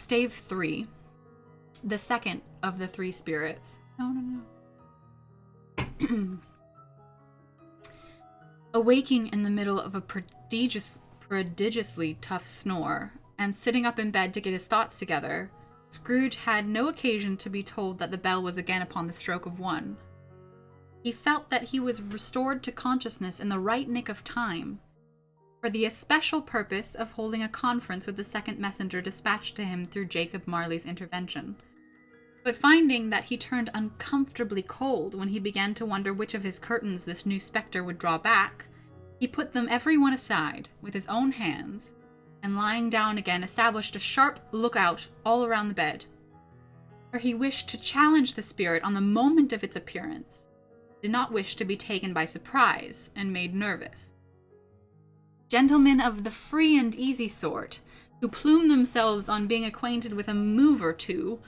Stave 3, the second of the three spirits. No. Awaking in the middle of a prodigiously tough snore, and sitting up in bed to get his thoughts together, Scrooge had no occasion to be told that the bell was again upon the stroke of 1. He felt that he was restored to consciousness in the right nick of time, for the especial purpose of holding a conference with the second messenger dispatched to him through Jacob Marley's intervention. But finding that he turned uncomfortably cold when he began to wonder which of his curtains this new spectre would draw back, he put them every one aside with his own hands, and lying down again established a sharp lookout all around the bed, for he wished to challenge the spirit on the moment of its appearance, did not wish to be taken by surprise and made nervous. Gentlemen of the free and easy sort, who plume themselves on being acquainted with a move or two,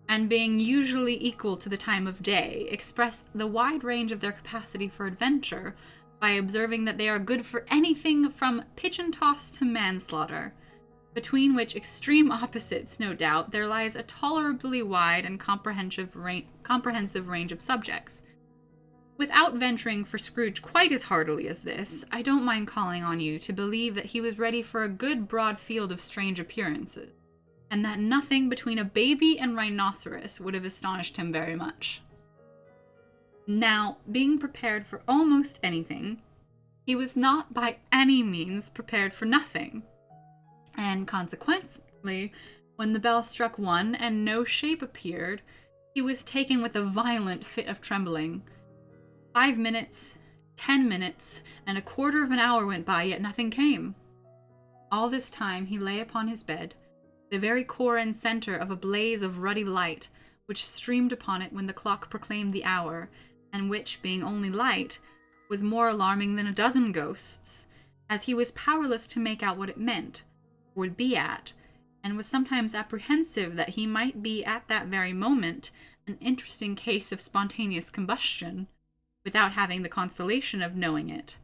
and being usually equal to the time of day, express the wide range of their capacity for adventure by observing that they are good for anything from pitch-and-toss to manslaughter, between which extreme opposites, no doubt, there lies a tolerably wide and comprehensive range of subjects. Without venturing for Scrooge quite as heartily as this, I don't mind calling on you to believe that he was ready for a good broad field of strange appearances, and that nothing between a baby and rhinoceros would have astonished him very much. Now, being prepared for almost anything, he was not by any means prepared for nothing, and consequently, when the bell struck 1 and no shape appeared, he was taken with a violent fit of trembling. 5 minutes, 10 minutes, and a quarter of an hour went by, yet nothing came. All this time he lay upon his bed, the very core and center of a blaze of ruddy light, which streamed upon it when the clock proclaimed the hour, and which, being only light, was more alarming than a dozen ghosts, as he was powerless to make out what it meant, would be at, and was sometimes apprehensive that he might be at that very moment an interesting case of spontaneous combustion, without having the consolation of knowing it.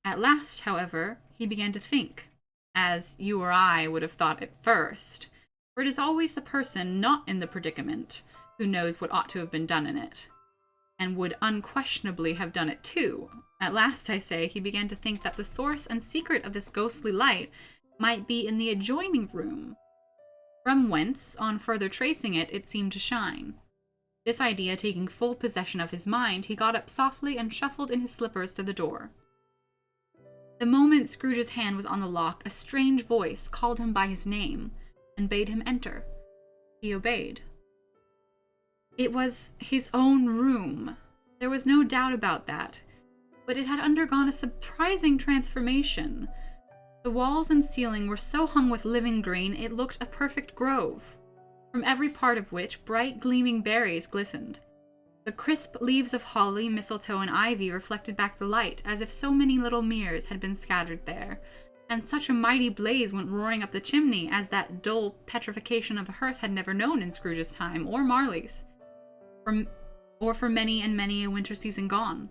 At last, however, he began to think, as you or I would have thought at first, for it is always the person not in the predicament who knows what ought to have been done in it, and would unquestionably have done it too. At last, I say, he began to think that the source and secret of this ghostly light might be in the adjoining room, from whence, on further tracing it, it seemed to shine. This idea taking full possession of his mind, he got up softly and shuffled in his slippers to the door. The moment Scrooge's hand was on the lock, a strange voice called him by his name, and bade him enter. He obeyed. It was his own room. There was no doubt about that, but it had undergone a surprising transformation. The walls and ceiling were so hung with living green it looked a perfect grove, from every part of which bright gleaming berries glistened. The crisp leaves of holly, mistletoe, and ivy reflected back the light, as if so many little mirrors had been scattered there, and such a mighty blaze went roaring up the chimney as that dull petrification of a hearth had never known in Scrooge's time, or Marley's, or for many and many a winter season gone.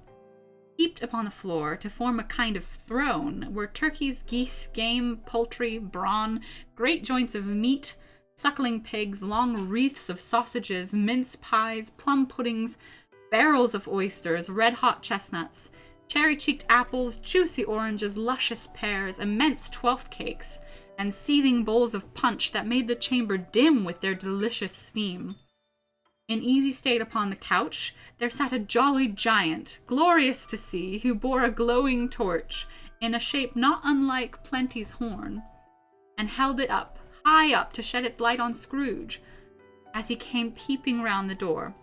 Heaped upon the floor, to form a kind of throne, were turkeys, geese, game, poultry, brawn, great joints of meat, suckling pigs, long wreaths of sausages, mince pies, plum puddings, barrels of oysters, red-hot chestnuts, cherry-cheeked apples, juicy oranges, luscious pears, immense 12th cakes, and seething bowls of punch that made the chamber dim with their delicious steam. In easy state upon the couch, there sat a jolly giant, glorious to see, who bore a glowing torch, in a shape not unlike Plenty's horn, and held it up, high up, to shed its light on Scrooge, as he came peeping round the door.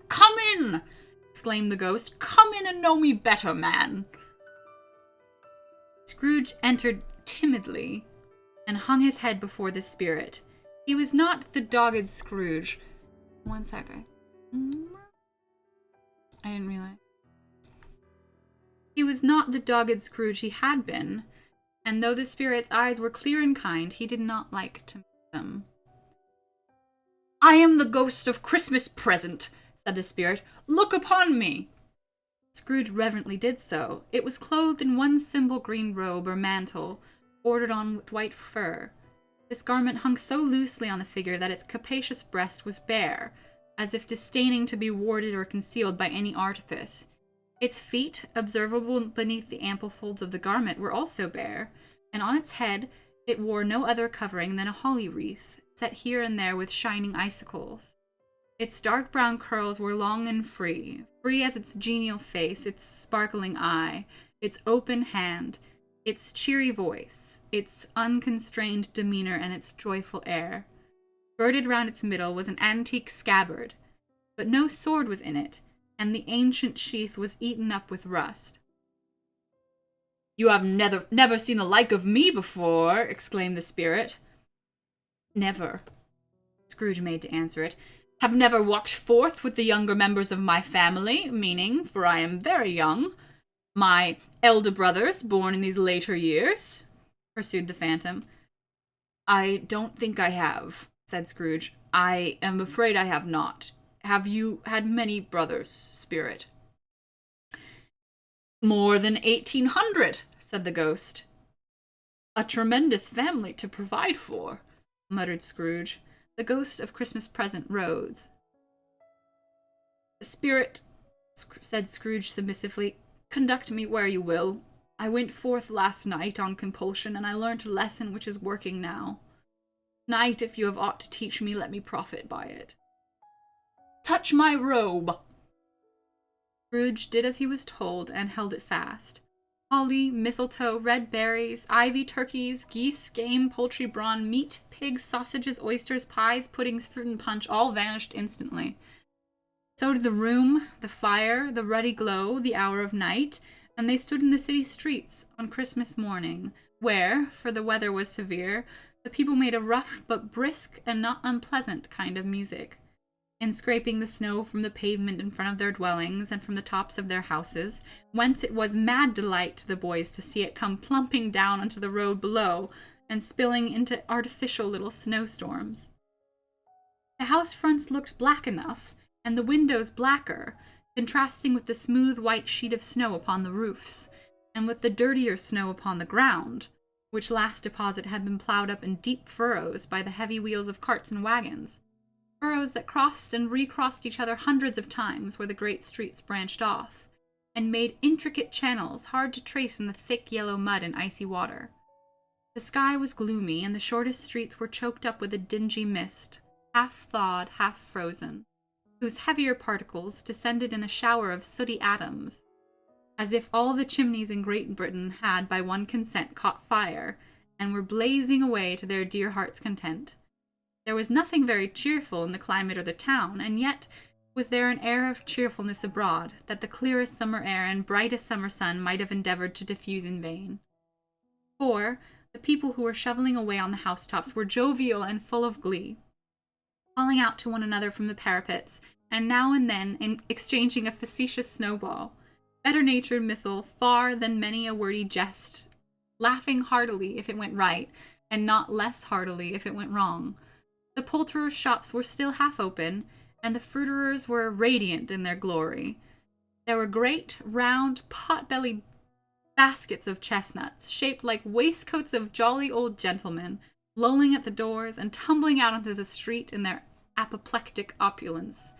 "Come in!" exclaimed the ghost. "Come in and know me better, man." Scrooge entered timidly, and hung his head before the spirit. He was not the dogged Scrooge. 1 second. I didn't realize. He was not the dogged Scrooge he had been, and though the spirit's eyes were clear and kind, he did not like to meet them. "I am the ghost of Christmas present," said the spirit. "Look upon me." Scrooge reverently did so. It was clothed in one simple green robe or mantle, bordered on with white fur. This garment hung so loosely on the figure that its capacious breast was bare, as if disdaining to be warded or concealed by any artifice. Its feet, observable beneath the ample folds of the garment, were also bare, and on its head it wore no other covering than a holly wreath, set here and there with shining icicles. Its dark brown curls were long and free as its genial face, its sparkling eye, its open hand, its cheery voice, its unconstrained demeanor, and its joyful air. Girded round its middle was an antique scabbard, but no sword was in it, and the ancient sheath was eaten up with rust. "You have never seen the like of me before," exclaimed the spirit. "Never," Scrooge made to answer it. "Have never walked forth with the younger members of my family, meaning, for I am very young, my elder brothers born in these later years," pursued the phantom. "I don't think I have," said Scrooge. "I am afraid I have not. Have you had many brothers, spirit?" "More than 1,800, said the ghost. "A tremendous family to provide for," muttered Scrooge. The ghost of Christmas present rose. "Spirit," said Scrooge submissively, "conduct me where you will. I went forth last night on compulsion, and I learnt a lesson which is working now. Tonight, if you have aught to teach me, let me profit by it." "Touch my robe!" Scrooge did as he was told, and held it fast. Holly, mistletoe, red berries, ivy, turkeys, geese, game, poultry, brawn, meat, pigs, sausages, oysters, pies, puddings, fruit, and punch all vanished instantly. So did the room, the fire, the ruddy glow, the hour of night, and they stood in the city streets on Christmas morning, where, for the weather was severe, the people made a rough but brisk and not unpleasant kind of music. In scraping the snow from the pavement in front of their dwellings and from the tops of their houses, whence it was mad delight to the boys to see it come plumping down onto the road below and spilling into artificial little snowstorms. The house fronts looked black enough, and the windows blacker, contrasting with the smooth white sheet of snow upon the roofs, and with the dirtier snow upon the ground, which last deposit had been plowed up in deep furrows by the heavy wheels of carts and wagons. Furrows that crossed and recrossed each other hundreds of times where the great streets branched off, and made intricate channels hard to trace in the thick yellow mud and icy water. The sky was gloomy, and the shortest streets were choked up with a dingy mist, half thawed, half frozen, whose heavier particles descended in a shower of sooty atoms, as if all the chimneys in Great Britain had by one consent caught fire, and were blazing away to their dear hearts' content. There was nothing very cheerful in the climate or the town, and yet was there an air of cheerfulness abroad that the clearest summer air and brightest summer sun might have endeavored to diffuse in vain. For the people who were shoveling away on the housetops were jovial and full of glee, calling out to one another from the parapets, and now and then exchanging a facetious snowball, better-natured missile far than many a wordy jest, laughing heartily if it went right, and not less heartily if it went wrong. The poulterers' shops were still half open, and the fruiterers were radiant in their glory. There were great, round, pot-bellied baskets of chestnuts, shaped like waistcoats of jolly old gentlemen, lolling at the doors and tumbling out onto the street in their apoplectic opulence.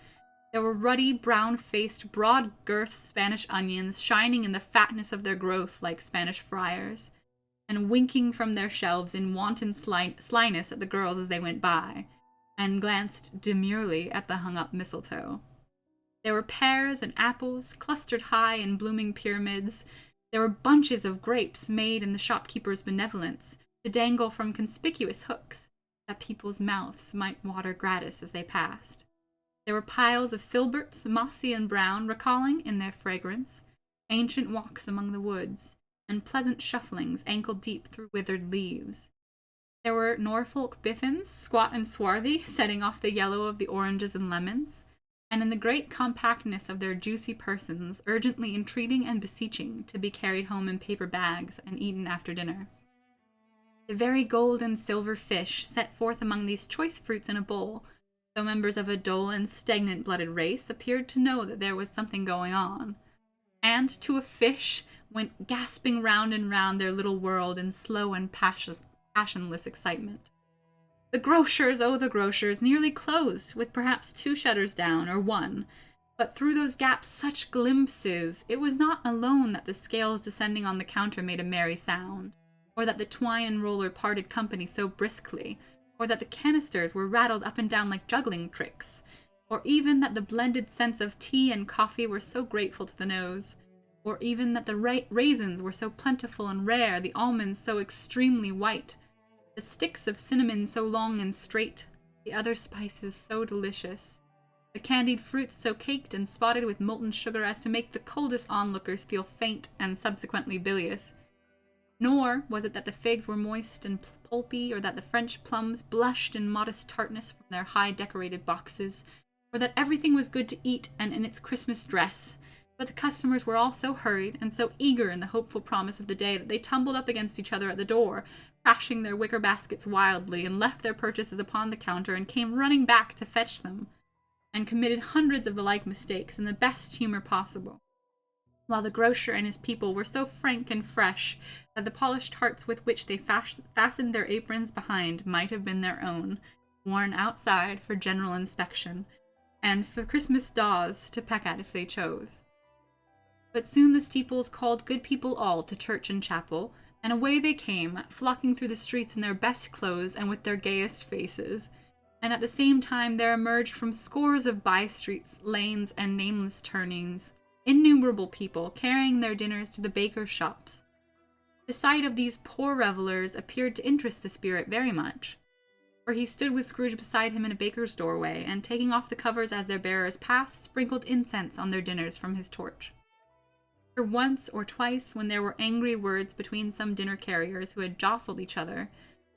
There were ruddy, brown-faced, broad-girthed Spanish onions, shining in the fatness of their growth like Spanish friars, and winking from their shelves in wanton slyness at the girls as they went by, and glanced demurely at the hung-up mistletoe. There were pears and apples, clustered high in blooming pyramids. There were bunches of grapes made in the shopkeeper's benevolence to dangle from conspicuous hooks, that people's mouths might water gratis as they passed. There were piles of filberts, mossy and brown, recalling, in their fragrance, ancient walks among the woods, and pleasant shufflings ankle-deep through withered leaves. There were Norfolk biffins, squat and swarthy, setting off the yellow of the oranges and lemons, and in the great compactness of their juicy persons, urgently entreating and beseeching to be carried home in paper bags and eaten after dinner. The very gold and silver fish set forth among these choice fruits in a bowl, though members of a dull and stagnant-blooded race, appeared to know that there was something going on, and to a fish went gasping round and round their little world in slow and passionless excitement. The grocers, oh, the grocers, nearly closed, with perhaps 2 shutters down, or 1. But through those gaps such glimpses! It was not alone that the scales descending on the counter made a merry sound, or that the twine and roller parted company so briskly, or that the canisters were rattled up and down like juggling tricks, or even that the blended scents of tea and coffee were so grateful to the nose, or even that the raisins were so plentiful and rare, the almonds so extremely white, the sticks of cinnamon so long and straight, the other spices so delicious, the candied fruits so caked and spotted with molten sugar as to make the coldest onlookers feel faint and subsequently bilious. Nor was it that the figs were moist and pulpy, or that the French plums blushed in modest tartness from their high-decorated boxes, or that everything was good to eat and in its Christmas dress, but the customers were all so hurried and so eager in the hopeful promise of the day that they tumbled up against each other at the door, crashing their wicker baskets wildly, and left their purchases upon the counter and came running back to fetch them, and committed hundreds of the like mistakes in the best humor possible, while the grocer and his people were so frank and fresh that the polished tarts with which they fastened their aprons behind might have been their own, worn outside for general inspection, and for Christmas daws to peck at if they chose. But soon the steeples called good people all to church and chapel, and away they came, flocking through the streets in their best clothes and with their gayest faces, and at the same time there emerged from scores of by-streets, lanes, and nameless turnings, innumerable people carrying their dinners to the bakers' shops. The sight of these poor revellers appeared to interest the spirit very much, for he stood with Scrooge beside him in a baker's doorway, and taking off the covers as their bearers passed, sprinkled incense on their dinners from his torch. For once or twice, when there were angry words between some dinner carriers who had jostled each other,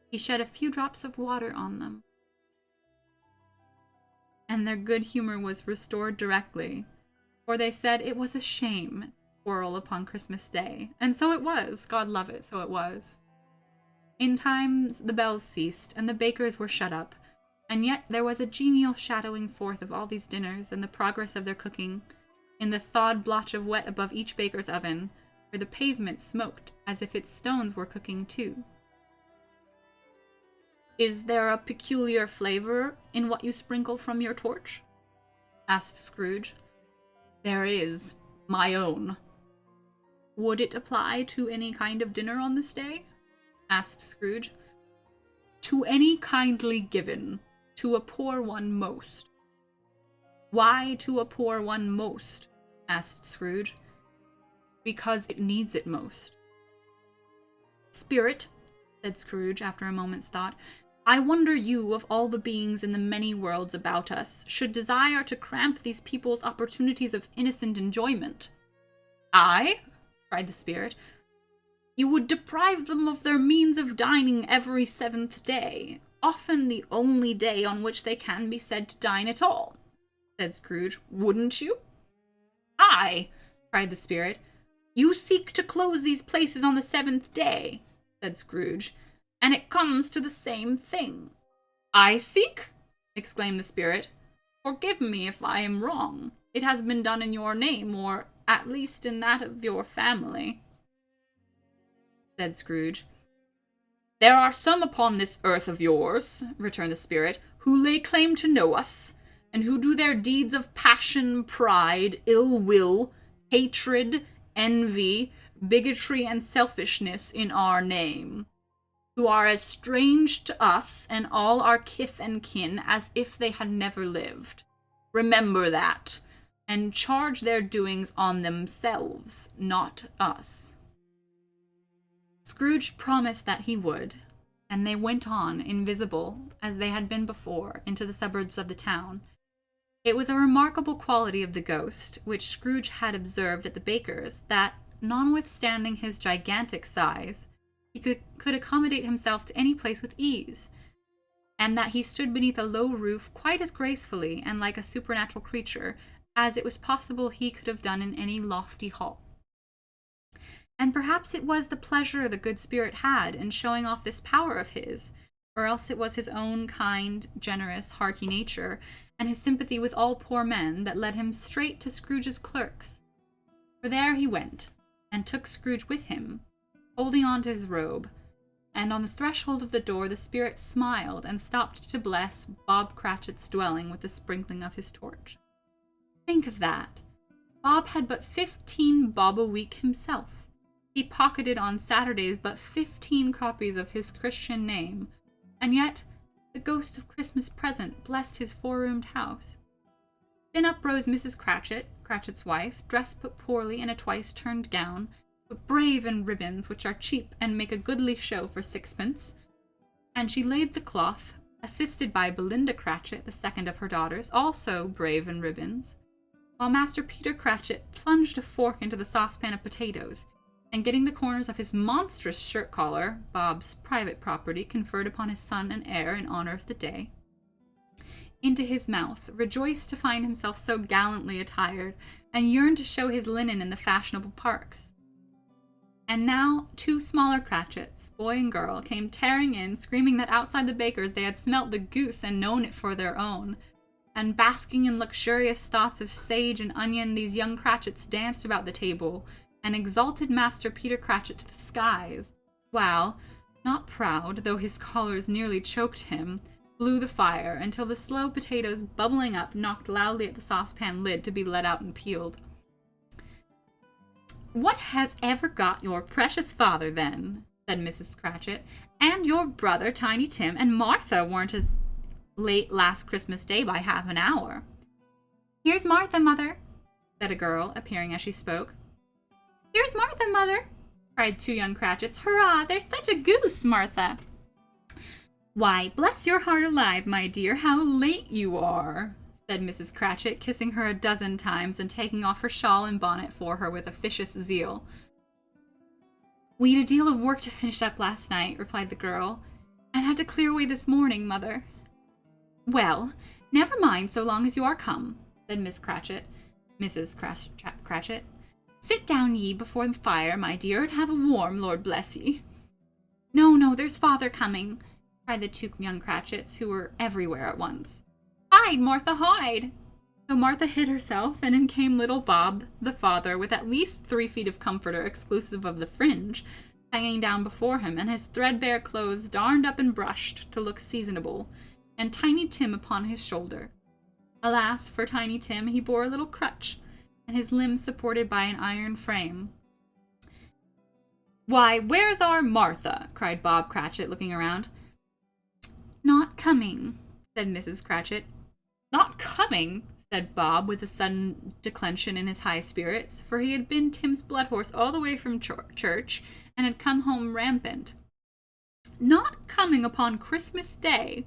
he shed a few drops of water on them, and their good humor was restored directly, for they said it was a shame to quarrel upon Christmas Day, and so it was, God love it, so it was. In times the bells ceased, and the bakers were shut up, and yet there was a genial shadowing forth of all these dinners, and the progress of their cooking, in the thawed blotch of wet above each baker's oven, where the pavement smoked as if its stones were cooking too. "Is there a peculiar flavor in what you sprinkle from your torch?" asked Scrooge. "There is. My own." "Would it apply to any kind of dinner on this day?" asked Scrooge. "To any kindly given. To a poor one most." "Why to a poor one most?" asked Scrooge. "Because it needs it most." "Spirit," said Scrooge after a moment's thought, "I wonder you, of all the beings in the many worlds about us, should desire to cramp these people's opportunities of innocent enjoyment." "I?" cried the spirit. "You would deprive them of their means of dining every 7th day, often the only day on which they can be said to dine at all," said Scrooge. "Wouldn't you?" "Aye," cried the spirit. "You seek to close these places on the 7th day," said Scrooge, "and it comes to the same thing." "I seek?" exclaimed the spirit. "Forgive me if I am wrong. It has been done in your name, or at least in that of your family," said Scrooge. "There are some upon this earth of yours," returned the spirit, "who lay claim to know us, and who do their deeds of passion, pride, ill will, hatred, envy, bigotry, and selfishness in our name, who are as strange to us and all our kith and kin as if they had never lived. Remember that, and charge their doings on themselves, not us." Scrooge promised that he would, and they went on, invisible, as they had been before, into the suburbs of the town. It was a remarkable quality of the ghost, which Scrooge had observed at the baker's, that, notwithstanding his gigantic size, he could accommodate himself to any place with ease, and that he stood beneath a low roof quite as gracefully and like a supernatural creature as it was possible he could have done in any lofty hall. And perhaps it was the pleasure the good spirit had in showing off this power of his, or else it was his own kind, generous, hearty nature, and his sympathy with all poor men, that led him straight to Scrooge's clerk's. For there he went, and took Scrooge with him, holding on to his robe, and on the threshold of the door the spirit smiled and stopped to bless Bob Cratchit's dwelling with the sprinkling of his torch. Think of that! Bob had but 15 bob a week himself. He pocketed on Saturdays but 15 copies of his Christian name, and yet the ghost of Christmas present blessed his four-roomed house. Then up rose Mrs. Cratchit, Cratchit's wife, dressed but poorly in a twice-turned gown, but brave in ribbons, which are cheap and make a goodly show for sixpence, and she laid the cloth, assisted by Belinda Cratchit, the second of her daughters, also brave in ribbons, while Master Peter Cratchit plunged a fork into the saucepan of potatoes, and getting the corners of his monstrous shirt-collar, Bob's private property conferred upon his son and heir in honor of the day, into his mouth, rejoiced to find himself so gallantly attired, and yearned to show his linen in the fashionable parks. And now 2 smaller Cratchits, boy and girl, came tearing in, screaming that outside the baker's they had smelt the goose and known it for their own. And basking in luxurious thoughts of sage and onion, these young Cratchits danced about the table, and exalted Master Peter Cratchit to the skies, while, not proud, though his collars nearly choked him, blew the fire, until the slow potatoes bubbling up knocked loudly at the saucepan lid to be let out and peeled. "What has ever got your precious father, then?" said Mrs. Cratchit. "And your brother, Tiny Tim, and Martha weren't as late last Christmas Day by half an hour." "Here's Martha, mother," said a girl, appearing as she spoke. "Here's Martha, mother," cried 2 young Cratchits. "Hurrah! There's such a goose, Martha." "Why, bless your heart alive, my dear, how late you are," said Mrs. Cratchit, kissing her a dozen times and taking off her shawl and bonnet for her with officious zeal. "We'd a deal of work to finish up last night," replied the girl, "and had to clear away this morning, mother." "Well, never mind so long as you are come," said Mrs. Cratchit. "Sit down ye before the fire, my dear, and have a warm, Lord bless ye." No, there's father coming," cried the 2 young Cratchits, who were everywhere at once. "Hide, Martha, hide!" So Martha hid herself, and in came little Bob, the father, with at least 3 feet of comforter, exclusive of the fringe, hanging down before him, and his threadbare clothes darned up and brushed to look seasonable, and Tiny Tim upon his shoulder. Alas, for Tiny Tim, he bore a little crutch, and his limbs supported by an iron frame. "Why, where's our Martha?" cried Bob Cratchit, looking around. "Not coming," said Mrs. Cratchit. "Not coming?" said Bob, with a sudden declension in his high spirits, for he had been Tim's blood horse all the way from church, and had come home rampant. "Not coming upon Christmas Day?"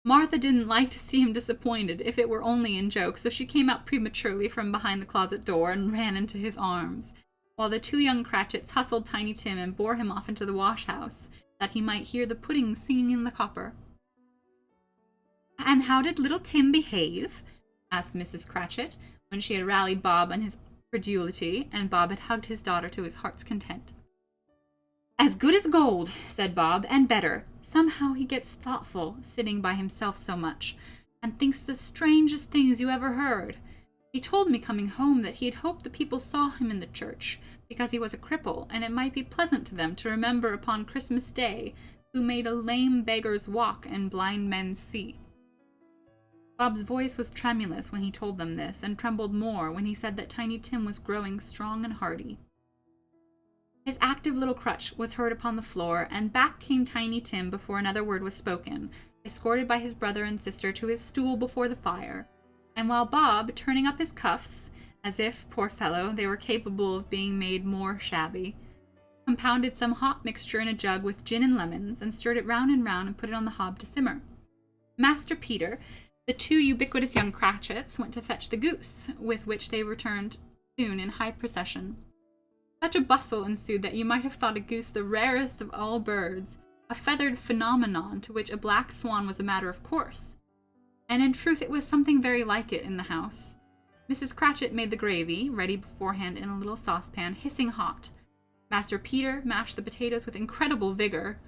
Martha didn't like to see him disappointed, if it were only in joke, so she came out prematurely from behind the closet door and ran into his arms, while the 2 young Cratchits hustled Tiny Tim and bore him off into the wash-house, that he might hear the pudding singing in the copper. "And how did little Tim behave?" asked Mrs. Cratchit, when she had rallied Bob on his credulity, and Bob had hugged his daughter to his heart's content. "As good as gold," said Bob, "and better. Somehow he gets thoughtful, sitting by himself so much, and thinks the strangest things you ever heard. He told me coming home that he had hoped the people saw him in the church, because he was a cripple, and it might be pleasant to them to remember upon Christmas Day who made a lame beggar's walk and blind men see." Bob's voice was tremulous when he told them this, and trembled more when he said that Tiny Tim was growing strong and hearty. His active little crutch was heard upon the floor, and back came Tiny Tim before another word was spoken, escorted by his brother and sister to his stool before the fire, and while Bob, turning up his cuffs, as if, poor fellow, they were capable of being made more shabby, compounded some hot mixture in a jug with gin and lemons, and stirred it round and put it on the hob to simmer. Master Peter, the 2 ubiquitous young Cratchits, went to fetch the goose, with which they returned soon in high procession. Such a bustle ensued that you might have thought a goose the rarest of all birds, a feathered phenomenon to which a black swan was a matter of course. And in truth it was something very like it in the house. Mrs. Cratchit made the gravy, ready beforehand in a little saucepan, hissing hot. Master Peter mashed the potatoes with incredible vigor.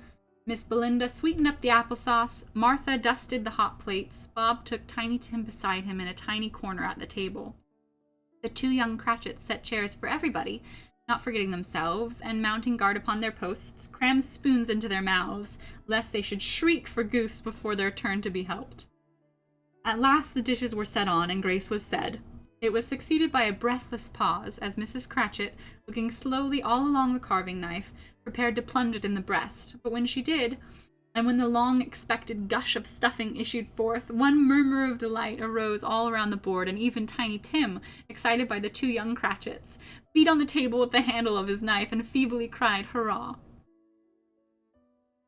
Miss Belinda sweetened up the applesauce. Martha dusted the hot plates. Bob took Tiny Tim beside him in a tiny corner at the table. The 2 young Cratchits set chairs for everybody, not forgetting themselves, and mounting guard upon their posts, crammed spoons into their mouths, lest they should shriek for goose before their turn to be helped. At last the dishes were set on, and grace was said. It was succeeded by a breathless pause, as Mrs. Cratchit, looking slowly all along the carving knife, prepared to plunge it in the breast. But when she did, and when the long-expected gush of stuffing issued forth, one murmur of delight arose all around the board, and even Tiny Tim, excited by the two young Cratchits, beat on the table with the handle of his knife and feebly cried, "Hurrah!"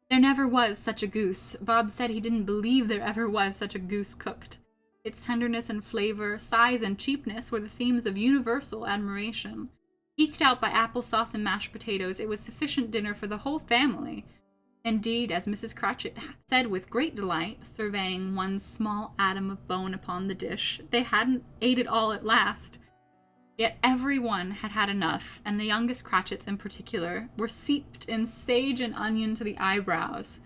There never was such a goose. Bob said he didn't believe there ever was such a goose cooked. Its tenderness and flavor, size and cheapness were the themes of universal admiration. Eked out by applesauce and mashed potatoes, it was sufficient dinner for the whole family. Indeed, as Mrs. Cratchit said with great delight, surveying one small atom of bone upon the dish, they hadn't ate it all at last. Yet every one had had enough, and the youngest Cratchits in particular were seeped in sage and onion to the eyebrows.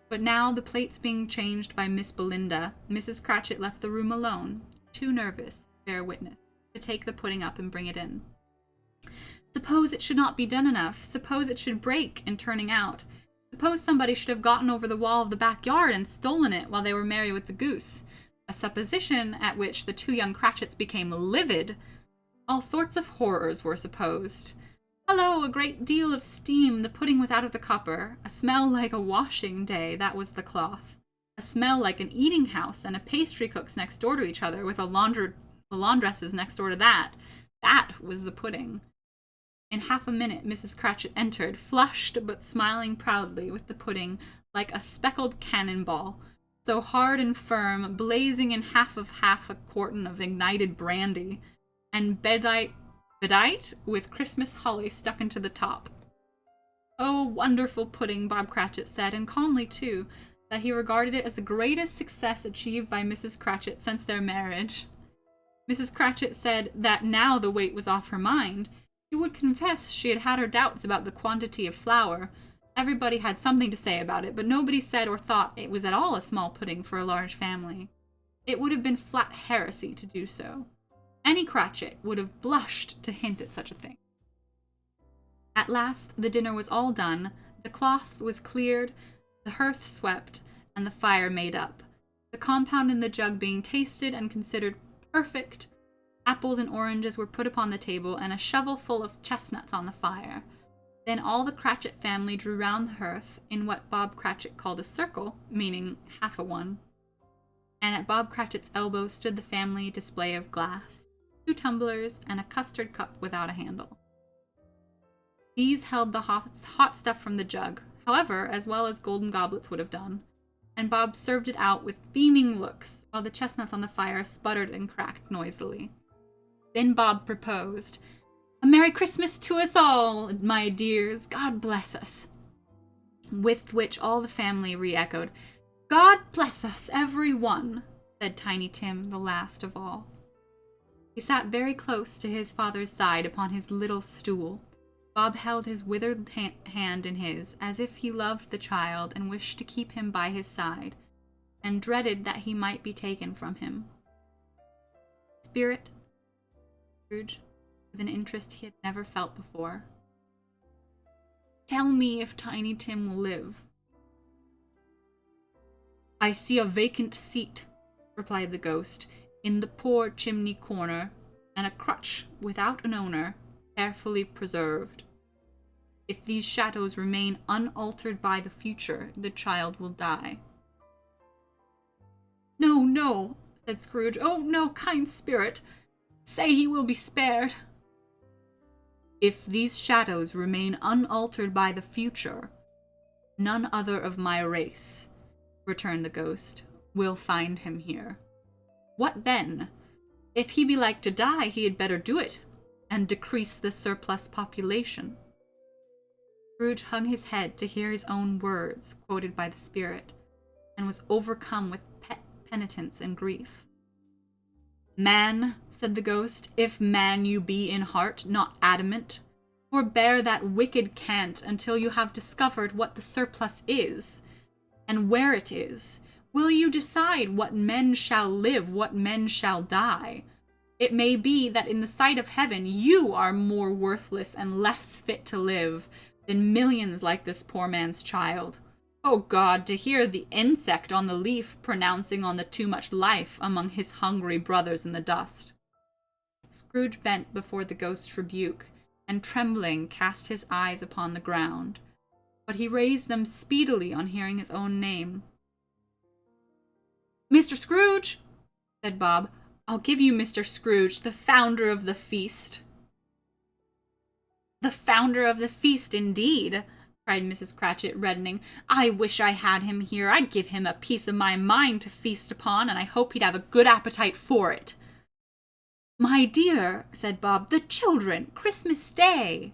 But now, the plates being changed by Miss Belinda, Mrs. Cratchit left the room alone, too nervous, bear witness, to take the pudding up and bring it in. Suppose it should not be done enough. Suppose it should break in turning out. Suppose somebody should have gotten over the wall of the backyard and stolen it while they were merry with the goose. A supposition at which the two young Cratchits became livid. All sorts of horrors were supposed. Hello, a great deal of steam, the pudding was out of the copper. A smell like a washing day, that was the cloth. A smell like an eating house, and a pastry cook's next door to each other, with a laundress's next door to that. That was the pudding. In half a minute, Mrs. Cratchit entered, flushed but smiling proudly, with the pudding like a speckled cannonball, so hard and firm, blazing in half a quartern of ignited brandy, and bedight with Christmas holly stuck into the top. Oh, wonderful pudding, Bob Cratchit said, and calmly, too, that he regarded it as the greatest success achieved by Mrs. Cratchit since their marriage. Mrs. Cratchit said that now the weight was off her mind. She would confess she had had her doubts about the quantity of flour. Everybody had something to say about it, but nobody said or thought it was at all a small pudding for a large family. It would have been flat heresy to do so. Any Cratchit would have blushed to hint at such a thing. At last the dinner was all done, the cloth was cleared, the hearth swept, and the fire made up. The compound in the jug being tasted and considered perfect, apples and oranges were put upon the table, and a shovel full of chestnuts on the fire. Then all the Cratchit family drew round the hearth in what Bob Cratchit called a circle, meaning half a one. And at Bob Cratchit's elbow stood the family display of glass, 2 tumblers, and a custard cup without a handle. These held the hot stuff from the jug, however, as well as golden goblets would have done, and Bob served it out with beaming looks, while the chestnuts on the fire sputtered and cracked noisily. Then Bob proposed, "A Merry Christmas to us all, my dears. God bless us." With which all the family re-echoed, "God bless us, every one," said Tiny Tim, the last of all. He sat very close to his father's side upon his little stool. Bob held his withered hand in his, as if he loved the child and wished to keep him by his side, and dreaded that he might be taken from him. "Spirit," Scrooge, with an interest he had never felt before, "tell me if Tiny Tim will live." "I see a vacant seat," replied the ghost, "in the poor chimney corner, and a crutch without an owner, carefully preserved. If these shadows remain unaltered by the future, the child will die." "No, no," said Scrooge. "Oh, no, kind spirit. Say he will be spared." "If these shadows remain unaltered by the future, none other of my race," returned the ghost, "will find him here. What then? If he be like to die, he had better do it, and decrease the surplus population." Scrooge hung his head to hear his own words quoted by the spirit, and was overcome with penitence and grief. "Man," said the ghost, "if man you be in heart, not adamant, forbear that wicked cant until you have discovered what the surplus is, and where it is. Will you decide what men shall live, what men shall die? It may be that in the sight of heaven you are more worthless and less fit to live than millions like this poor man's child. Oh God, to hear the insect on the leaf pronouncing on the too much life among his hungry brothers in the dust. Scrooge bent before the ghost's rebuke, and trembling cast his eyes upon the ground. But he raised them speedily on hearing his own name. "Mr. Scrooge," said Bob, "I'll give you Mr. Scrooge, the founder of the feast." "The founder of the feast, indeed," cried Mrs. Cratchit, reddening. "I wish I had him here. I'd give him a piece of my mind to feast upon, and I hope he'd have a good appetite for it." "My dear," said Bob, "the children! Christmas Day!"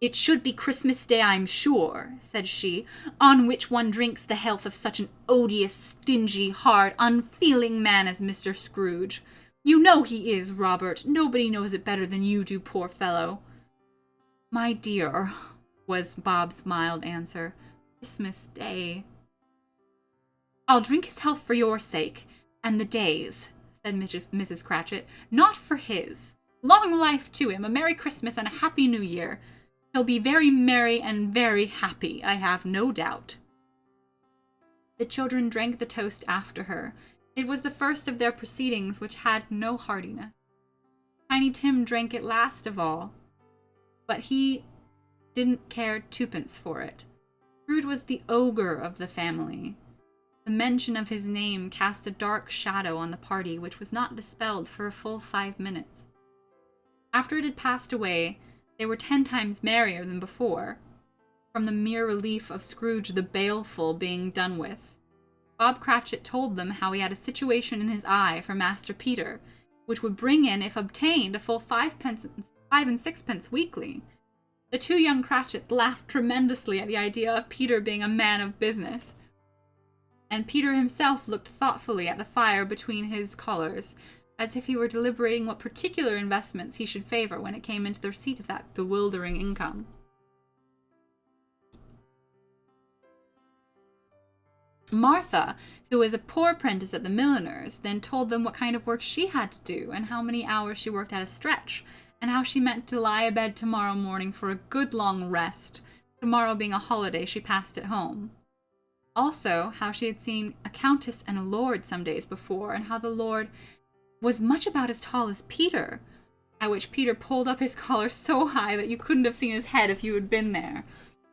"It should be Christmas Day, I'm sure," said she, "on which one drinks the health of such an odious, stingy, hard, unfeeling man as Mr. Scrooge. You know he is, Robert. Nobody knows it better than you do, poor fellow." "My dear," was Bob's mild answer, "Christmas Day." "I'll drink his health for your sake, and the day's," said Mrs. Cratchit, "not for his. Long life to him, a Merry Christmas and a Happy New Year. He'll be very merry and very happy, I have no doubt." The children drank the toast after her. It was the first of their proceedings which had no heartiness. Tiny Tim drank it last of all, but he didn't care twopence for it. Scrooge was the ogre of the family. The mention of his name cast a dark shadow on the party, which was not dispelled for a full 5 minutes. After it had passed away, they were 10 times merrier than before, from the mere relief of Scrooge the Baleful being done with. Bob Cratchit told them how he had a situation in his eye for Master Peter, which would bring in, if obtained, a full 5 and 6pence weekly. The 2 young Cratchits laughed tremendously at the idea of Peter being a man of business, and Peter himself looked thoughtfully at the fire between his collars, as if he were deliberating what particular investments he should favor when it came into the receipt of that bewildering income. Martha, who was a poor apprentice at the milliner's, then told them what kind of work she had to do, and how many hours she worked at a stretch, and how she meant to lie abed tomorrow morning for a good long rest, tomorrow being a holiday she passed at home. Also, how she had seen a countess and a lord some days before, and how the lord was much about as tall as Peter, at which Peter pulled up his collar so high that you couldn't have seen his head if you had been there.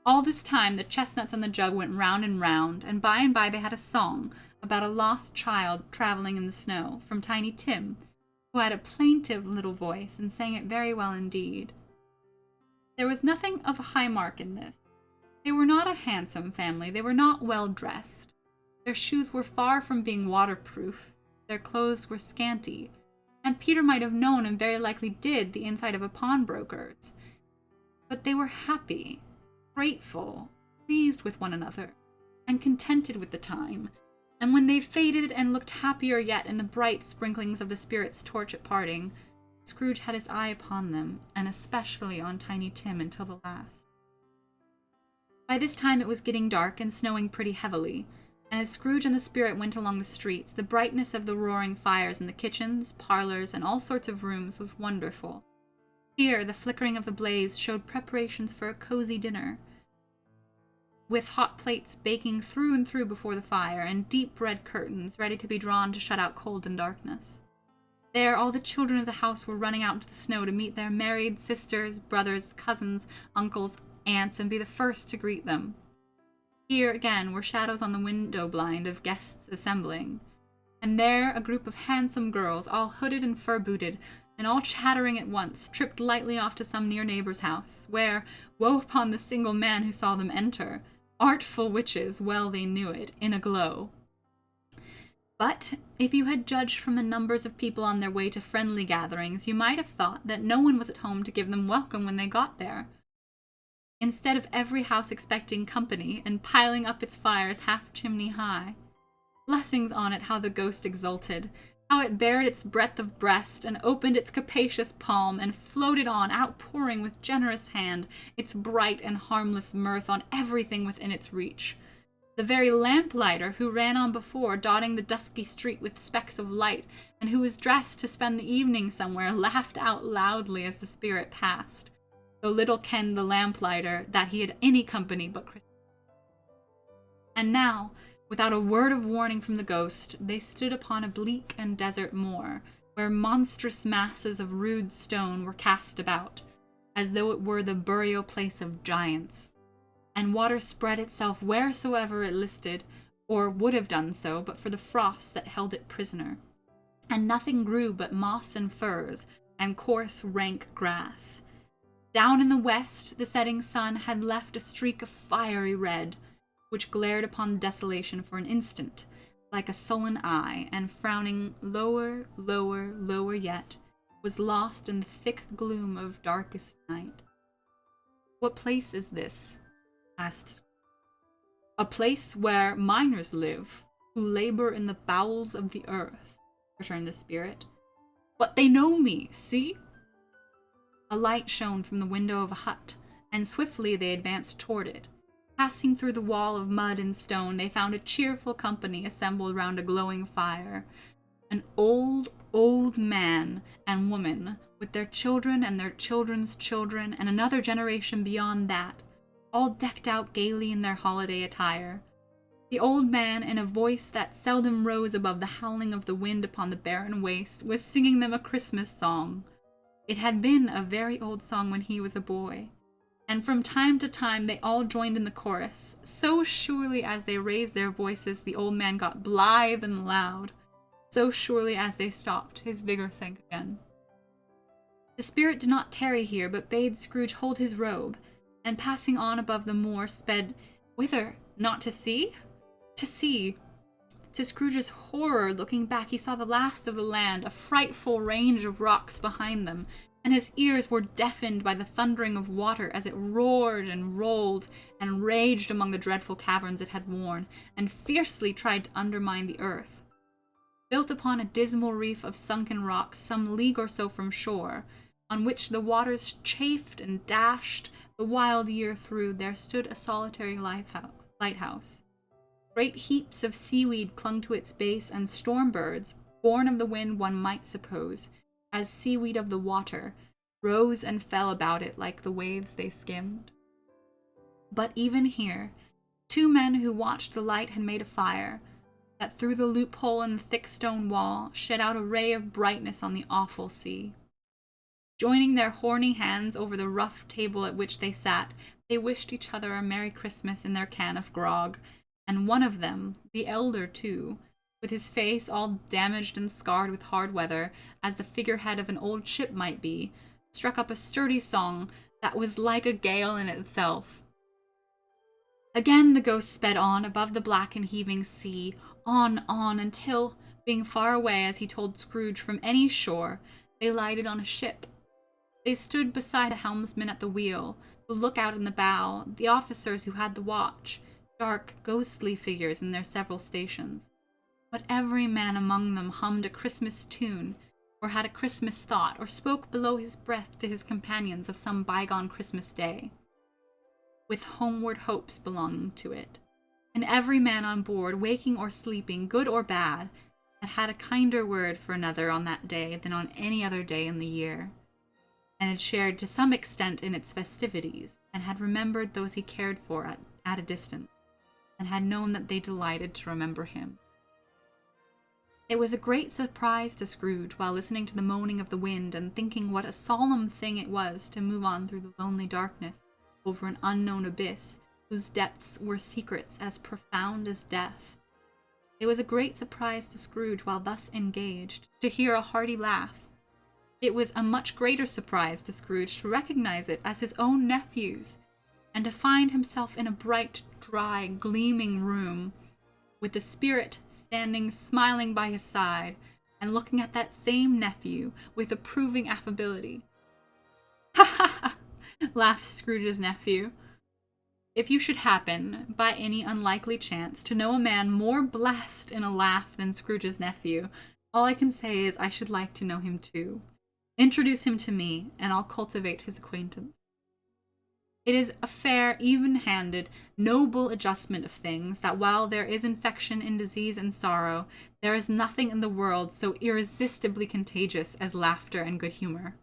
All this time the chestnuts on the jug went round and by they had a song about a lost child traveling in the snow, from Tiny Tim, who had a plaintive little voice and sang it very well indeed. There was nothing of a high mark in this. They were not a handsome family, they were not well dressed. Their shoes were far from being waterproof, their clothes were scanty, and Peter might have known, and very likely did, the inside of a pawnbroker's. But they were happy, grateful, pleased with one another, and contented with the time, and when they faded and looked happier yet in the bright sprinklings of the spirit's torch at parting, Scrooge had his eye upon them, and especially on Tiny Tim until the last. By this time it was getting dark and snowing pretty heavily, and as Scrooge and the spirit went along the streets, the brightness of the roaring fires in the kitchens, parlors, and all sorts of rooms was wonderful. Here the flickering of the blaze showed preparations for a cozy dinner, with hot plates baking through and through before the fire, and deep red curtains ready to be drawn to shut out cold and darkness. There all the children of the house were running out into the snow to meet their married sisters, brothers, cousins, uncles, aunts, and be the first to greet them. Here, again, were shadows on the window blind of guests assembling, and there a group of handsome girls, all hooded and fur-booted, and all chattering at once, tripped lightly off to some near neighbor's house, where, woe upon the single man who saw them enter, artful witches, well they knew it, in a glow. But, if you had judged from the numbers of people on their way to friendly gatherings, you might have thought that no one was at home to give them welcome when they got there. Instead of every house expecting company, and piling up its fires half chimney high. Blessings on it, how the ghost exulted, how it bared its breadth of breast, and opened its capacious palm, and floated on, outpouring with generous hand its bright and harmless mirth on everything within its reach. The very lamplighter who ran on before, dotting the dusky street with specks of light, and who was dressed to spend the evening somewhere, laughed out loudly as the spirit passed, though little kenned the lamplighter that he had any company but Christmas. And now, without a word of warning from the ghost, they stood upon a bleak and desert moor, where monstrous masses of rude stone were cast about, as though it were the burial place of giants, and water spread itself wheresoever it listed, or would have done so but for the frost that held it prisoner, and nothing grew but moss and furze, and coarse rank grass. Down in the west the setting sun had left a streak of fiery red, which glared upon desolation for an instant, like a sullen eye, and frowning lower, lower, lower yet, was lost in the thick gloom of darkest night. "What place is this?" asked Scrooge. "A place where miners live, who labor in the bowels of the earth," returned the spirit. "But they know me, see?" A light shone from the window of a hut, and swiftly they advanced toward it. Passing through the wall of mud and stone, they found a cheerful company assembled round a glowing fire. An old, old man and woman, with their children and their children's children, and another generation beyond that, all decked out gaily in their holiday attire. The old man, in a voice that seldom rose above the howling of the wind upon the barren waste, was singing them a Christmas song. It had been a very old song when he was a boy, and from time to time they all joined in the chorus. So surely as they raised their voices, the old man got blithe and loud. So surely as they stopped, his vigor sank again. The spirit did not tarry here, but bade Scrooge hold his robe, and passing on above the moor, sped whither? Not to see? To see. To Scrooge's horror, looking back, he saw the last of the land, a frightful range of rocks behind them, and his ears were deafened by the thundering of water as it roared and rolled and raged among the dreadful caverns it had worn, and fiercely tried to undermine the earth. Built upon a dismal reef of sunken rocks some league or so from shore, on which the waters chafed and dashed the wild year through, there stood a solitary lighthouse. Great heaps of seaweed clung to its base, and storm birds, born of the wind one might suppose, as seaweed of the water, rose and fell about it like the waves they skimmed. But even here, two men who watched the light had made a fire, that through the loophole in the thick stone wall shed out a ray of brightness on the awful sea. Joining their horny hands over the rough table at which they sat, they wished each other a Merry Christmas in their can of grog, and one of them, the elder too, with his face all damaged and scarred with hard weather, as the figurehead of an old ship might be, struck up a sturdy song that was like a gale in itself. Again the ghost sped on above the black and heaving sea, on, until, being far away, as he told Scrooge, from any shore, they lighted on a ship. They stood beside the helmsman at the wheel, the lookout in the bow, the officers who had the watch, dark, ghostly figures in their several stations. But every man among them hummed a Christmas tune, or had a Christmas thought, or spoke below his breath to his companions of some bygone Christmas day, with homeward hopes belonging to it. And every man on board, waking or sleeping, good or bad, had a kinder word for another on that day than on any other day in the year, and had shared to some extent in its festivities, and had remembered those he cared for at a distance, and had known that they delighted to remember him. It was a great surprise to Scrooge, while listening to the moaning of the wind, and thinking what a solemn thing it was to move on through the lonely darkness over an unknown abyss, whose depths were secrets as profound as death. It was a great surprise to Scrooge, while thus engaged, to hear a hearty laugh. It was a much greater surprise to Scrooge to recognize it as his own nephew's, and to find himself in a bright, dry, gleaming room, with the spirit standing smiling by his side, and looking at that same nephew with approving affability. "Ha ha ha!" laughed Scrooge's nephew. "If you should happen, by any unlikely chance, to know a man more blessed in a laugh than Scrooge's nephew, all I can say is I should like to know him too. Introduce him to me, and I'll cultivate his acquaintance." It is a fair, even-handed, noble adjustment of things that while there is infection in disease and sorrow, there is nothing in the world so irresistibly contagious as laughter and good humor.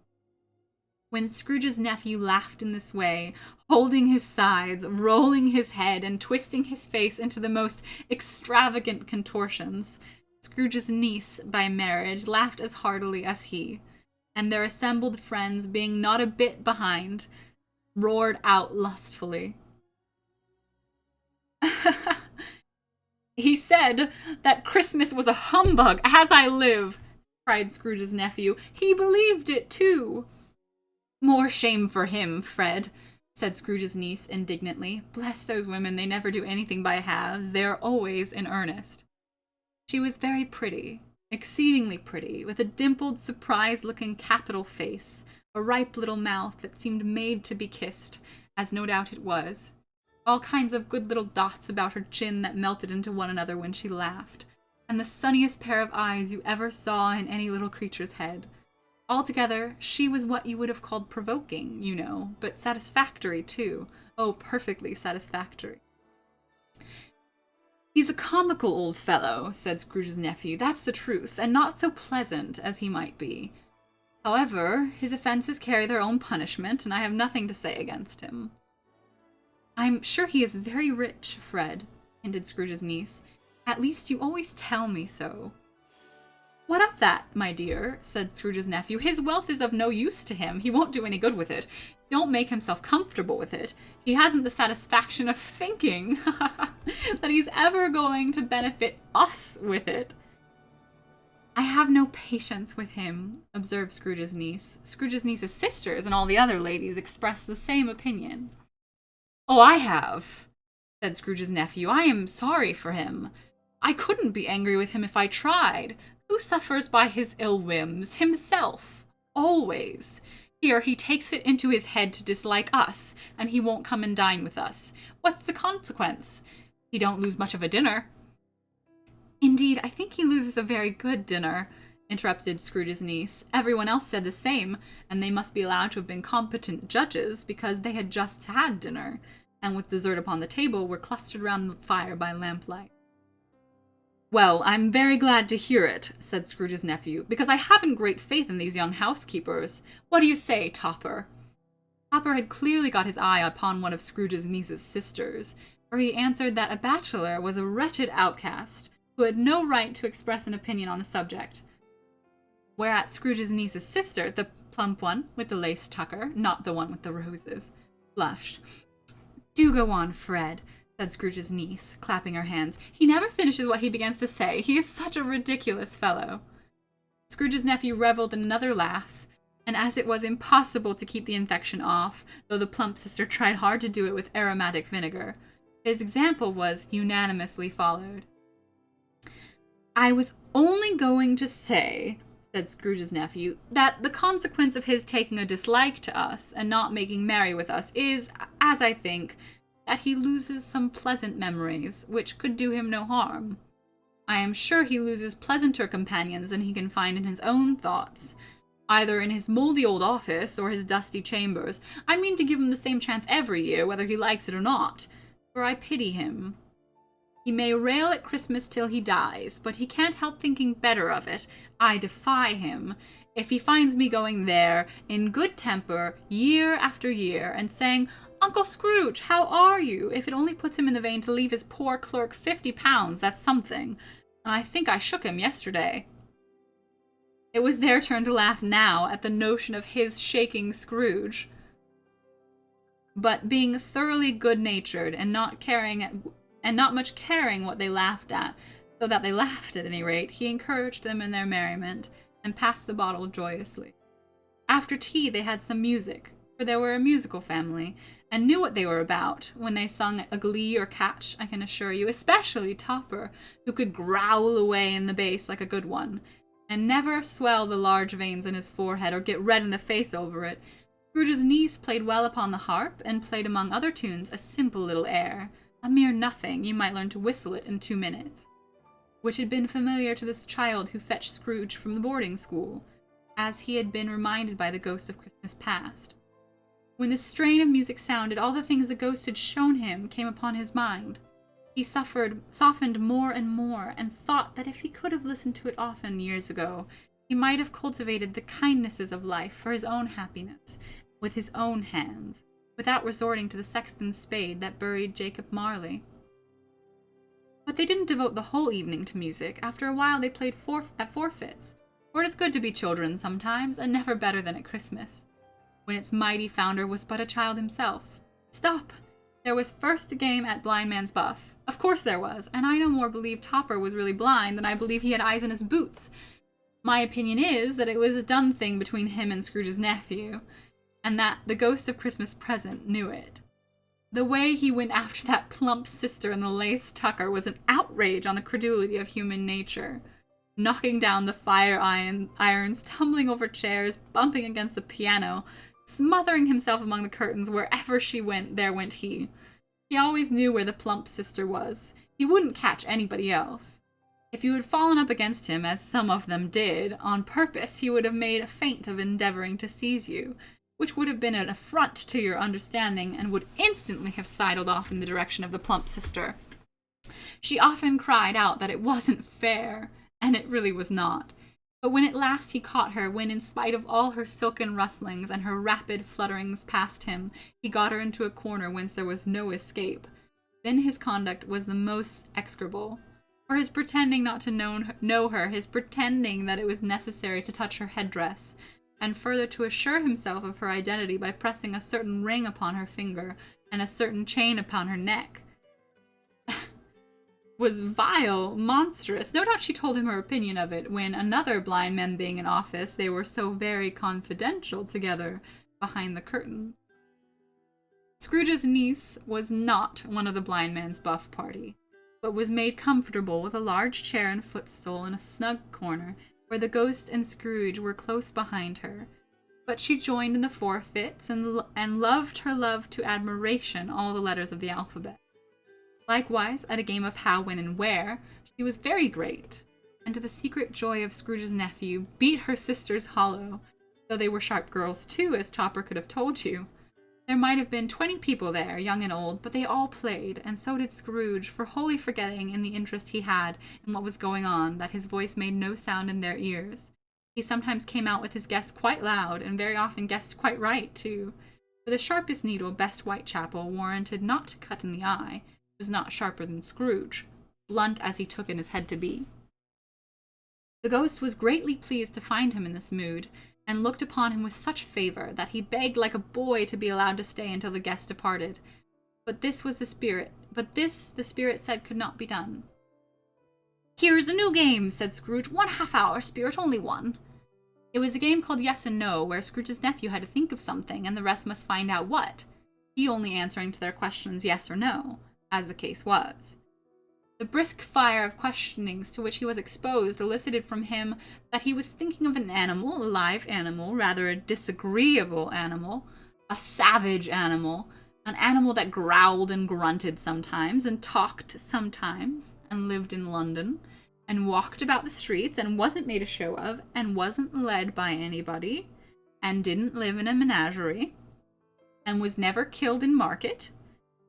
When Scrooge's nephew laughed in this way, holding his sides, rolling his head, and twisting his face into the most extravagant contortions, Scrooge's niece, by marriage, laughed as heartily as he, and their assembled friends, being not a bit behind, roared out lustfully. "He said that Christmas was a humbug, as I live," cried Scrooge's nephew. "He believed it, too." "More shame for him, Fred," said Scrooge's niece indignantly. "Bless those women, they never do anything by halves. They are always in earnest." She was very pretty, exceedingly pretty, with a dimpled, surprised-looking capital face, a ripe little mouth that seemed made to be kissed, as no doubt it was, all kinds of good little dots about her chin that melted into one another when she laughed, and the sunniest pair of eyes you ever saw in any little creature's head. Altogether, she was what you would have called provoking, you know, but satisfactory, too. Oh, perfectly satisfactory. "He's a comical old fellow," said Scrooge's nephew. "That's the truth, and not so pleasant as he might be. However, his offenses carry their own punishment, and I have nothing to say against him." "I'm sure he is very rich, Fred," hinted Scrooge's niece. "At least you always tell me so." "What of that, my dear?" said Scrooge's nephew. "His wealth is of no use to him. He won't do any good with it. He don't make himself comfortable with it. He hasn't the satisfaction of thinking that he's ever going to benefit us with it." "I have no patience with him," observed Scrooge's niece. Scrooge's niece's sisters and all the other ladies expressed the same opinion. "Oh, I have," said Scrooge's nephew. "I am sorry for him. I couldn't be angry with him if I tried. Who suffers by his ill whims? Himself. Always. Here he takes it into his head to dislike us, and he won't come and dine with us. What's the consequence? He don't lose much of a dinner." "Indeed, I think he loses a very good dinner," interrupted Scrooge's niece. Everyone else said the same, and they must be allowed to have been competent judges, because they had just had dinner, and with dessert upon the table were clustered round the fire by lamplight. "Well, I'm very glad to hear it," said Scrooge's nephew, "because I haven't great faith in these young housekeepers. What do you say, Topper?" Topper had clearly got his eye upon one of Scrooge's niece's sisters, for he answered that a bachelor was a wretched outcast, who had no right to express an opinion on the subject. Whereat Scrooge's niece's sister, the plump one with the lace tucker, not the one with the roses, blushed. "Do go on, Fred," said Scrooge's niece, clapping her hands. "He never finishes what he begins to say. He is such a ridiculous fellow." Scrooge's nephew revelled in another laugh, and as it was impossible to keep the infection off, though the plump sister tried hard to do it with aromatic vinegar, his example was unanimously followed. "I was only going to say," said Scrooge's nephew, "that the consequence of his taking a dislike to us and not making merry with us is, as I think, that he loses some pleasant memories, which could do him no harm. I am sure he loses pleasanter companions than he can find in his own thoughts, either in his mouldy old office or his dusty chambers. I mean to give him the same chance every year, whether he likes it or not, for I pity him. He may rail at Christmas till he dies, but he can't help thinking better of it. I defy him. If he finds me going there, in good temper, year after year, and saying, 'Uncle Scrooge, how are you?' if it only puts him in the vein to leave his poor clerk £50, that's something. And I think I shook him yesterday." It was their turn to laugh now at the notion of his shaking Scrooge. But being thoroughly good-natured and not much caring what they laughed at, so that they laughed at any rate, he encouraged them in their merriment, and passed the bottle joyously. After tea they had some music, for they were a musical family, and knew what they were about when they sung a glee or catch, I can assure you, especially Topper, who could growl away in the bass like a good one, and never swell the large veins in his forehead or get red in the face over it. Scrooge's niece played well upon the harp, and played among other tunes a simple little air, a mere nothing, you might learn to whistle it in 2 minutes, which had been familiar to this child who fetched Scrooge from the boarding school, as he had been reminded by the ghost of Christmas past. When the strain of music sounded, all the things the ghost had shown him came upon his mind. He softened more and more, and thought that if he could have listened to it often years ago, he might have cultivated the kindnesses of life for his own happiness, with his own hands, without resorting to the sexton's spade that buried Jacob Marley. But they didn't devote the whole evening to music. After a while they played at forfeits, for it is good to be children sometimes, and never better than at Christmas, when its mighty founder was but a child himself. Stop! There was first a game at Blind Man's Buff. Of course there was, and I no more believe Topper was really blind than I believe he had eyes in his boots. My opinion is that it was a done thing between him and Scrooge's nephew, and that the ghost of Christmas Present knew it. The way he went after that plump sister in the lace tucker was an outrage on the credulity of human nature. Knocking down the fire irons, tumbling over chairs, bumping against the piano, smothering himself among the curtains. Wherever she went, there went he. He always knew where the plump sister was. He wouldn't catch anybody else. If you had fallen up against him, as some of them did, on purpose, he would have made a feint of endeavoring to seize you, which would have been an affront to your understanding, and would instantly have sidled off in the direction of the plump sister. She often cried out that it wasn't fair, and it really was not. But when at last he caught her, when in spite of all her silken rustlings and her rapid flutterings past him, he got her into a corner whence there was no escape, then his conduct was the most execrable. For his pretending not to know her, his pretending that it was necessary to touch her headdress, and further to assure himself of her identity by pressing a certain ring upon her finger and a certain chain upon her neck, was vile, monstrous. No doubt she told him her opinion of it, when, another blind man being in office, they were so very confidential together behind the curtain. Scrooge's niece was not one of the blind man's buff party, but was made comfortable with a large chair and footstool in a snug corner, where the ghost and Scrooge were close behind her. But she joined in the forfeits, and loved her love to admiration all the letters of the alphabet. Likewise, at a game of how, when, and where, she was very great, and to the secret joy of Scrooge's nephew, beat her sisters hollow, though they were sharp girls too, as Topper could have told you. There might have been 20 people there, young and old, but they all played, and so did Scrooge, for wholly forgetting in the interest he had in what was going on, that his voice made no sound in their ears. He sometimes came out with his guess quite loud, and very often guessed quite right, too. For the sharpest needle best Whitechapel warranted not to cut in the eye, was not sharper than Scrooge, blunt as he took in his head to be. The ghost was greatly pleased to find him in this mood, and looked upon him with such favor that he begged like a boy to be allowed to stay until the guest departed. But this the spirit said could not be done. "Here's a new game," said Scrooge. "1 half-hour, spirit, only one." It was a game called Yes and No, where Scrooge's nephew had to think of something, and the rest must find out what, he only answering to their questions yes or no, as the case was. The brisk fire of questionings to which he was exposed elicited from him that he was thinking of an animal, a live animal, rather a disagreeable animal, a savage animal, an animal that growled and grunted sometimes, and talked sometimes, and lived in London, and walked about the streets, and wasn't made a show of, and wasn't led by anybody, and didn't live in a menagerie, and was never killed in market,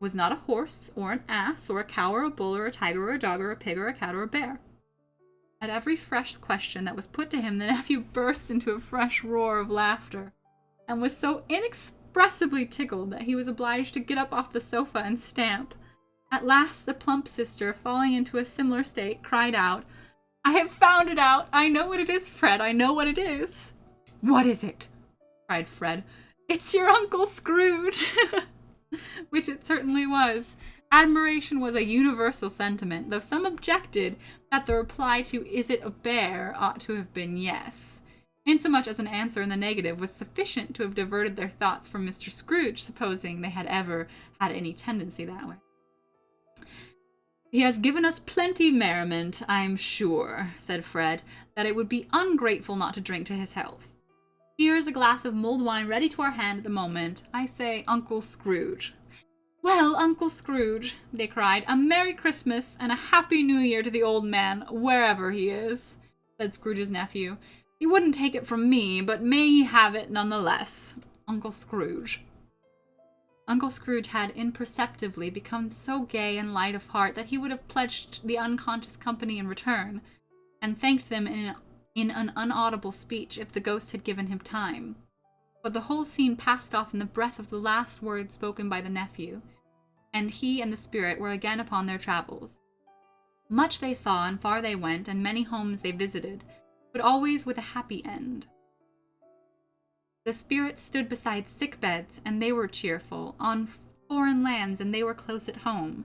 was not a horse, or an ass, or a cow, or a bull, or a tiger, or a dog, or a pig, or a cat, or a bear. At every fresh question that was put to him, the nephew burst into a fresh roar of laughter, and was so inexpressibly tickled that he was obliged to get up off the sofa and stamp. At last, the plump sister, falling into a similar state, cried out, "I have found it out! I know what it is, Fred! I know what it is!" "What is it?" cried Fred. "It's your Uncle Scrooge!" Which it certainly was. Admiration was a universal sentiment, though some objected that the reply to "Is it a bear?" ought to have been yes, insomuch as an answer in the negative was sufficient to have diverted their thoughts from Mr. Scrooge, supposing they had ever had any tendency that way. "He has given us plenty merriment, I'm sure," said Fred, "that it would be ungrateful not to drink to his health. Here is a glass of mulled wine ready to our hand at the moment. I say, Uncle Scrooge." "Well, Uncle Scrooge," they cried, "a Merry Christmas and a Happy New Year to the old man, wherever he is," said Scrooge's nephew. "He wouldn't take it from me, but may he have it none the less, Uncle Scrooge." Uncle Scrooge had imperceptibly become so gay and light of heart that he would have pledged the unconscious company in return, and thanked them in an unaudible speech if the ghost had given him time. But the whole scene passed off in the breath of the last words spoken by the nephew, and he and the spirit were again upon their travels. Much they saw, and far they went, and many homes they visited, but always with a happy end. The spirits stood beside sick beds, and they were cheerful, on foreign lands, and they were close at home,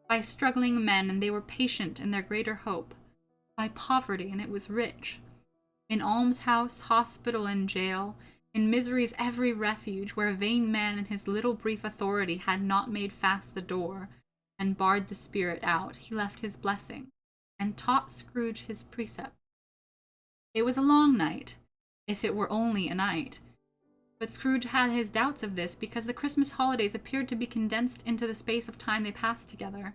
by struggling men, and they were patient in their greater hope, by poverty, and it was rich, in almshouse, hospital, and jail, in misery's every refuge, where a vain man in his little brief authority had not made fast the door, and barred the spirit out, he left his blessing, and taught Scrooge his precept. It was a long night, if it were only a night, but Scrooge had his doubts of this because the Christmas holidays appeared to be condensed into the space of time they passed together.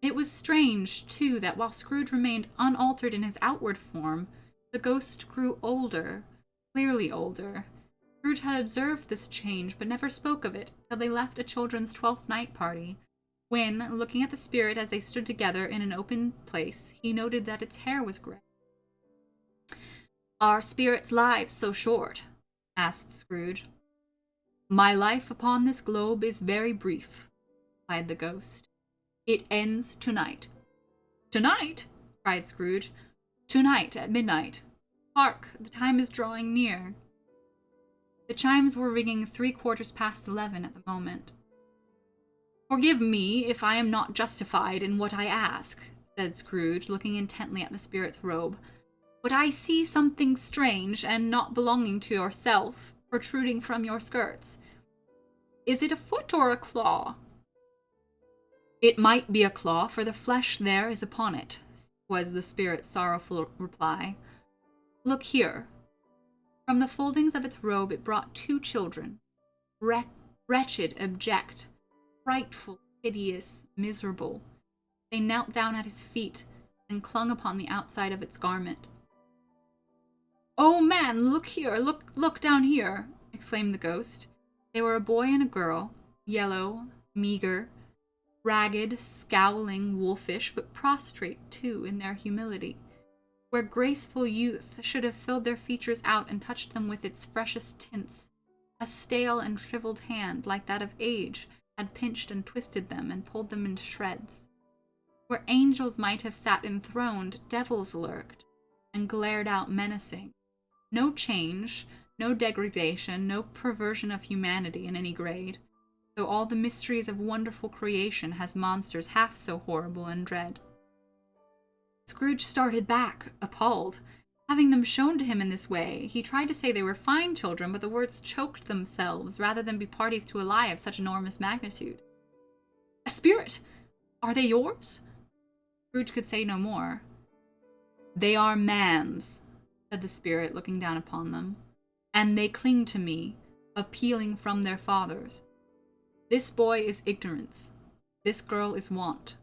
It was strange, too, that while Scrooge remained unaltered in his outward form, the ghost grew older, clearly older. Scrooge had observed this change, but never spoke of it till they left a children's 12th night party, when, looking at the spirit as they stood together in an open place, he noted that its hair was gray. "Are spirits' lives so short?" asked Scrooge. "My life upon this globe is very brief," replied the ghost. "It ends tonight." "Tonight?" cried Scrooge. "Tonight at midnight. Hark, the time is drawing near." The chimes were ringing 11:15 at the moment. "Forgive me if I am not justified in what I ask," said Scrooge, looking intently at the spirit's robe, "but I see something strange and not belonging to yourself protruding from your skirts. Is it a foot or a claw?" "It might be a claw, for the flesh there is upon it," was the spirit's sorrowful reply. "Look here." From the foldings of its robe it brought 2 children, wretched, abject, frightful, hideous, miserable. They knelt down at his feet and clung upon the outside of its garment. "Oh, man, look here, look down here," exclaimed the ghost. They were a boy and a girl, yellow, meager, ragged, scowling, wolfish, but prostrate, too, in their humility. Where graceful youth should have filled their features out and touched them with its freshest tints, a stale and shriveled hand, like that of age, had pinched and twisted them and pulled them into shreds. Where angels might have sat enthroned, devils lurked, and glared out menacing. No change, no degradation, no perversion of humanity in any grade, though all the mysteries of wonderful creation has monsters half so horrible and dread. Scrooge started back, appalled. Having them shown to him in this way, he tried to say they were fine children, but the words choked themselves rather than be parties to a lie of such enormous magnitude. "A spirit! Are they yours?" Scrooge could say no more. "They are man's," said the spirit, looking down upon them, "and they cling to me, appealing from their fathers. This boy is ignorance. This girl is want.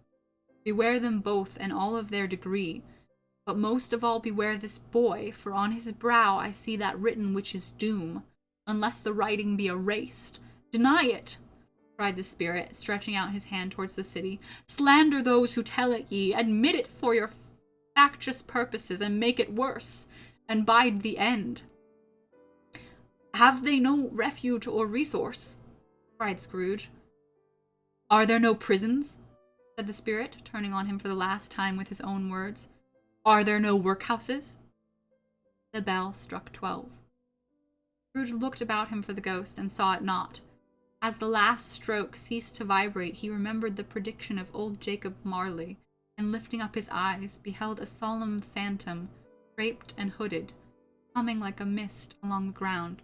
Beware them both and all of their degree, but most of all beware this boy, for on his brow I see that written which is doom, unless the writing be erased. Deny it!" cried the spirit, stretching out his hand towards the city. "Slander those who tell it ye, admit it for your factious purposes, and make it worse, and bide the end." "Have they no refuge or resource?" cried Scrooge. "Are there no prisons?" said the spirit, turning on him for the last time with his own words. "Are there no workhouses?" The bell struck 12. Scrooge looked about him for the ghost, and saw it not. As the last stroke ceased to vibrate, he remembered the prediction of old Jacob Marley, and lifting up his eyes, beheld a solemn phantom, draped and hooded, coming like a mist along the ground